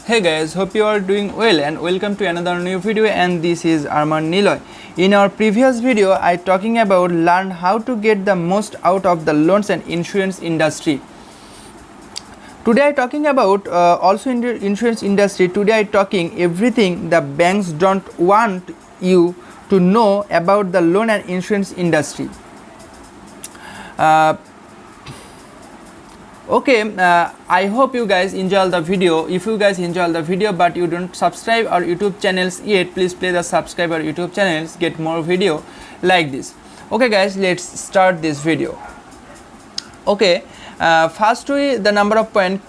Hey guys, hope you are doing well and welcome to another new video, and this is Arman Niloy. In our previous video I talking about learn how to get the most out of the loans and insurance industry. Today I talking about also in the insurance industry. Today I talking everything the banks don't want you to know about the loan and insurance industry. I hope you guys enjoy the video. If you guys enjoy the video but you don't subscribe our YouTube channels yet, please play the subscribe our YouTube channels, get more video like this. Okay guys, let's start this video. First the number of point,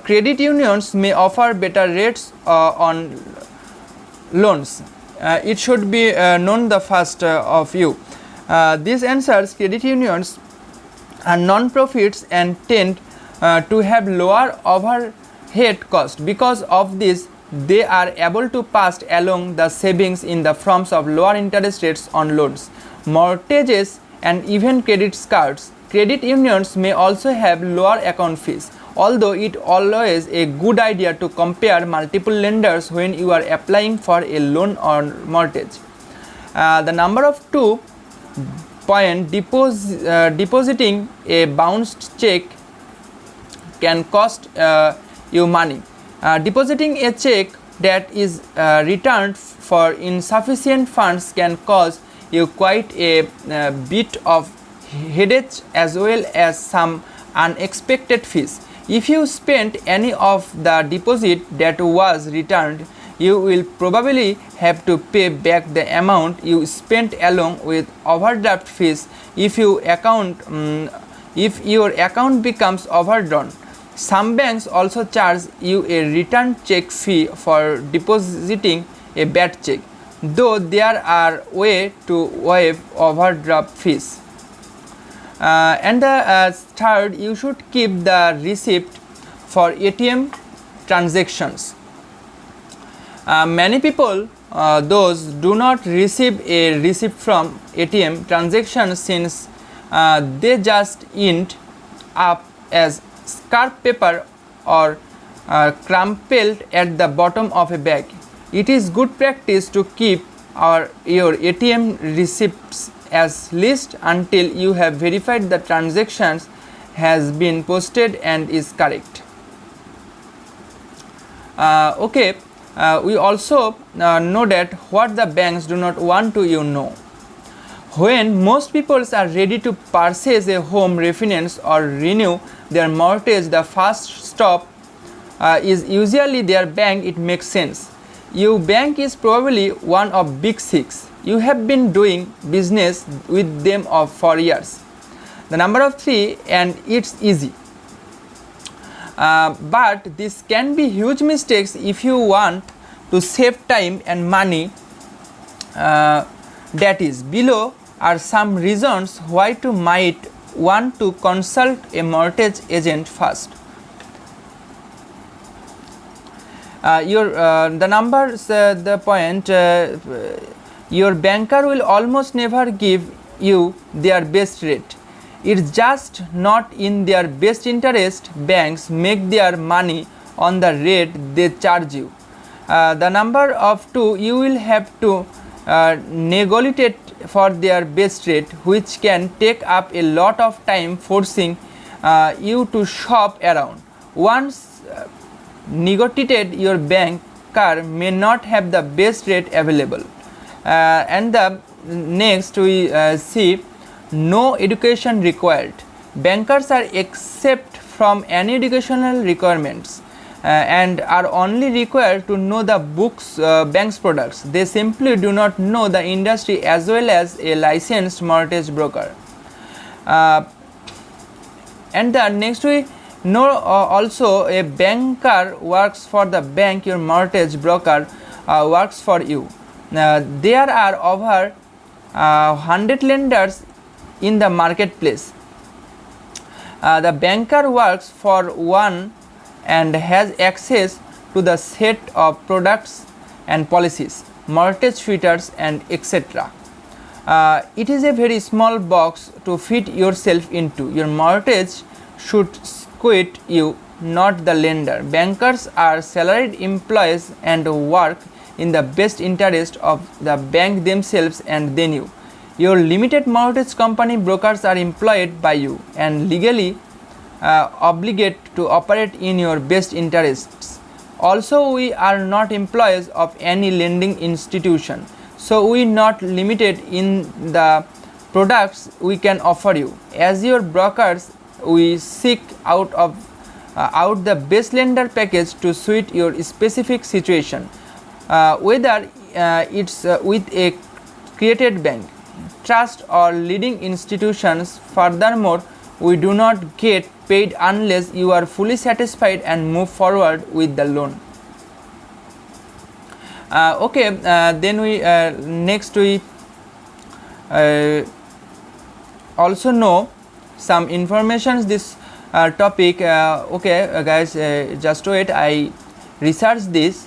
credit unions may offer better rates on loans. It should be known the first of you. This answers credit unions are non-profits and tend to have lower overhead cost. Because of this, they are able to pass along the savings in the forms of lower interest rates on loans, mortgages, and even credit cards. Credit unions may also have lower account fees, although it always a good idea to compare multiple lenders when you are applying for a loan or mortgage. The number of 2 point, depositing a bounced check can cost you money. Depositing a check that is returned for insufficient funds can cause you quite a bit of headache as well as some unexpected fees. If you spent any of the deposit that was returned, you will probably have to pay back the amount you spent along with overdraft fees if your account becomes overdrawn. Some banks also charge you a return check fee for depositing a bad check, though there are ways to waive overdraft fees. And the third, you should keep the receipt for ATM transactions. Many people those do not receive a receipt from ATM transactions since they just end up as scrap paper or crumpled at the bottom of a bag. It is good practice to keep your ATM receipts as list until you have verified the transactions has been posted and is correct. We also know that what the banks do not want you know. When most people are ready to purchase a home, refinance or renew their mortgage, the first stop is usually their bank. It makes sense. Your bank is probably one of big six. You have been doing business with them for years. The number of 3, and it's easy. But this can be huge mistakes if you want to save time and money. That is, below are some reasons why you might want to consult a mortgage agent first. Your banker will almost never give you their best rate. It's just not in their best interest. Banks make their money on the rate they charge you. The number of 2, you will have to negotiate for their best rate, which can take up a lot of time, forcing you to shop around. Once negotiated, your banker may not have the best rate available. And the next we see no education required. Bankers are exempt from any educational requirements and are only required to know the bank's products. They simply do not know the industry as well as a licensed mortgage broker. And the next we know also a banker works for the bank. Your mortgage broker works for you. There are over 100 lenders in the marketplace. The banker works for one and has access to the set of products and policies, mortgage features, and etc. It is a very small box to fit yourself into. Your mortgage should quit you not the lender. Bankers are salaried employees and work in the best interest of the bank themselves and then you. Your limited mortgage company brokers are employed by you and legally obligated to operate in your best interests. Also, we are not employees of any lending institution, so we not limited in the products we can offer you. As your brokers, we seek out the best lender package to suit your specific situation, whether it's with a created bank, trust or leading institutions. Furthermore, we do not get paid unless you are fully satisfied and move forward with the loan. Then we next we also know some informations this topic. Guys, just wait, I researched this.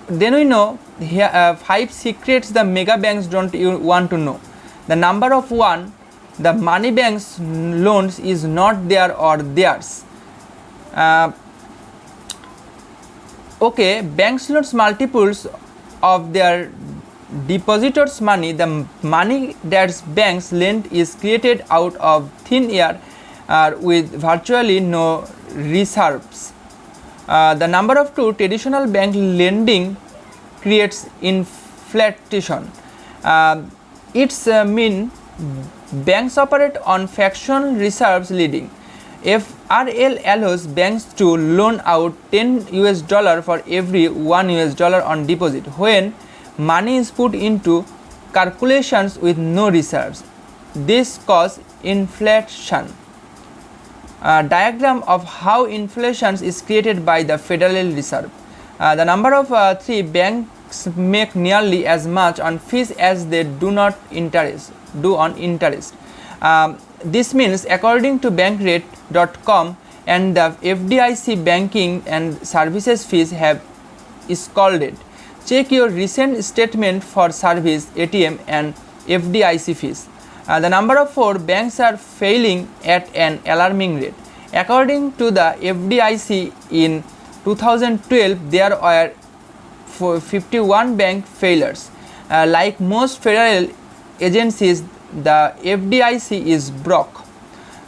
Then we know here 5 secrets the mega banks don't you want to know. The number of 1, the money banks loans is not there or theirs. Banks loans multiples of their depositors' money. The money that banks lend is created out of thin air with virtually no reserves. The number of 2, traditional bank lending creates inflation. It's mean banks operate on fractional reserves leading. FRL allows banks to loan out $10 for every $1 on deposit when money is put into calculations with no reserves. This causes inflation. Diagram of how inflation is created by the Federal Reserve. The number of 3, banks make nearly as much on fees as they do on interest. This means, according to bankrate.com, and the FDIC banking and services fees have escalated. Check your recent statement for service, ATM and FDIC fees. The number of 4, banks are failing at an alarming rate. According to the FDIC, in 2012 there were 51 bank failures. Like most federal agencies, the FDIC is broke.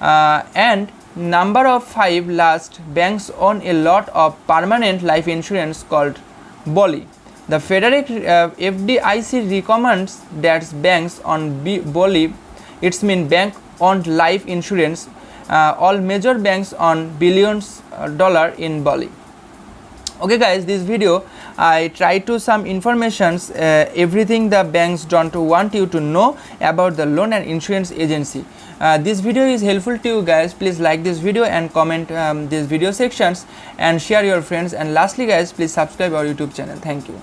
And number of 5, last, banks own a lot of permanent life insurance called BOLI. The federal FDIC recommends that banks on BOLI, it's mean bank owned life insurance. All major banks on billions dollar in BOLI. Okay guys, this video I try to some informations, everything the banks don't want you to know about the loan and insurance agency. This video is helpful to you guys. Please like this video and comment these video sections and share your friends. And lastly guys, please subscribe our YouTube channel. Thank you.